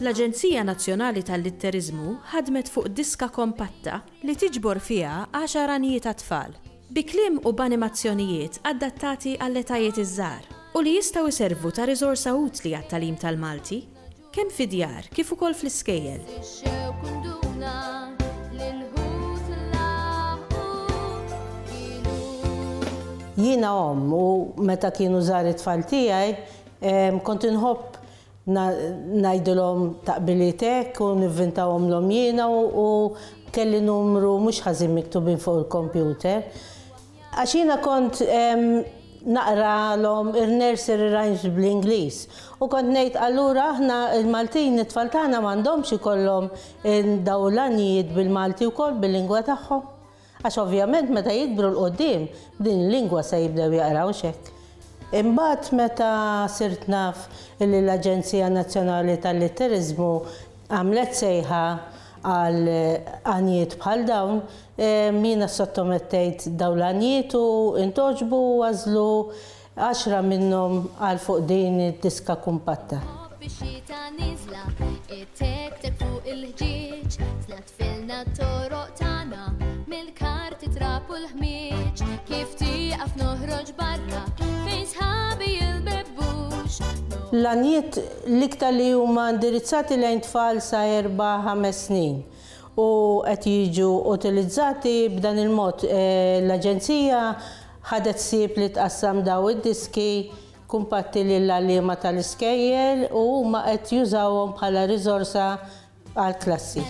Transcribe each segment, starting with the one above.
L-Aġenzija Nazzjonali tal-Litterizmu ħadmet fuq diska kompatta li tiġbor fiha 10 anijiet tfal, bi kliem u b'animazzjonijiet adattati għall-etajiet iż-żgħar u li jistgħu jservu ta' riżorsa utli għat-tagħlim tal-Malti, kemm fid-djar kif ukoll fl-iskejjel. Jiena u meta kienu żgħar it-tfal tiegħi kont inħobb ngħidilhom taqbilitek u nivvintawhomlhom jiena u kelli numru mhux ħażin miktubin fuq il-kompjuter. Għax jiena kont naqralhom ir-nursery rhymes bl-Ingliż u kont ngħid allura aħna l-Maltin it-tfal tagħna m'għandhomx ikollhom dawlanijiet bil-Malti wkoll bil-lingwa tagħhom. Għax ovvjament meta jikbru l-qudiem din il-lingwa se jibdew jaqraw hekk. Imbagħad meta sirt naf li l-Aġenzija Nazzjonali tal-Litterizmu għamlet sejħa għal għanijiet bħal dawn, jiena sottomettejt dawn l-għanijiet u intoġbu għażlu 10 minnhom għal fuq din id-diska kumpatta. L-għanijiet l-iktar li huma indirizzati lejn tfal sa 4-5 snin u qed jiġu utilizzati b'dan il-mod. L-Aġenzija ħadet sieb li tqassam daw id-diski kumpatti lill-għalliema tal-iskejjel u huma qed jużawhom bħala riżorsa għall-klassi.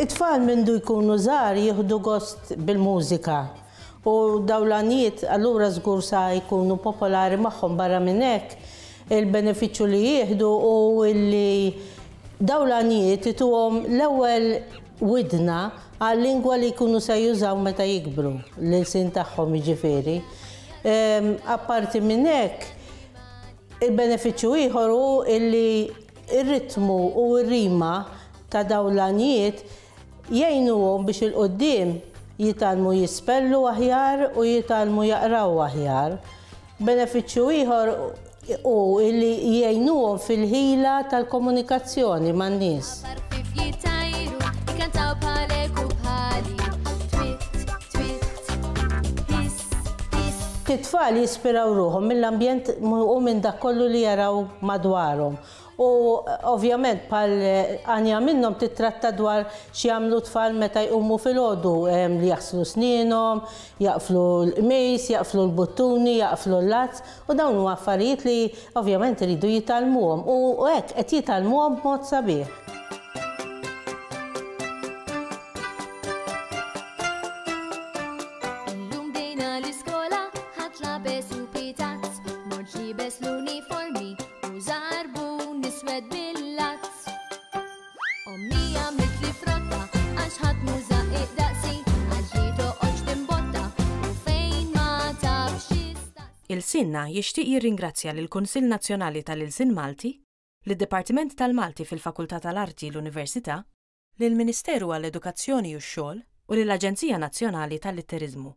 It-tfal mindu jkunu żgħar jieħdu gost bil-mużika u dawn l-għanijiet allura żgur sa jkunu popolari magħhom. Barra minn hekk il-benefiċċju li jieħdu u li dawn l-għanijiet ituhom l-ewwel widna għal-lingwa li jkunu se jużaw meta jikbru l-ilsien tagħhom jiġifieri. Apparti minn hekk il-benefiċċju ieħor hu li r-ritmu u r-rima ta' dawn l-għanijiet jgħinuhom biex il-qoddim jitalmu jispellu aħjar u jitalmu jaqraw aħjar. Benefiċċju ieħor hu li jgħinuhom fil-ħila tal-komunikazzjoni man-nies. It-tfal jispiraw ruħhom mill-ambjent u minn dak kollu li jaraw madwarhom. U ovvjament bħal għanja minnhom titratta dwar x'jagħmlu tfal meta jqumu filgħodu li jaħslu snienhom, jaqflu l-qmis, jaqflu l-buttuni, jaqflu l-lazz u dawn huma affarijiet li ovvjament iridu jitalmuhom u hekk qed jitalmuhom b'mod sabiħ. Il-Sinna jixtieq jirringrazzja lill-Kunsill Nazzjonali tal-Ilsien Malti, lid-Dipartiment tal-Malti fil-Fakultà tal-Arti l-Università, lill-Ministeru għall-Edukazzjoni u x-Xogħol u lill-Aġenzija Nazzjonali tal-Litterizmu.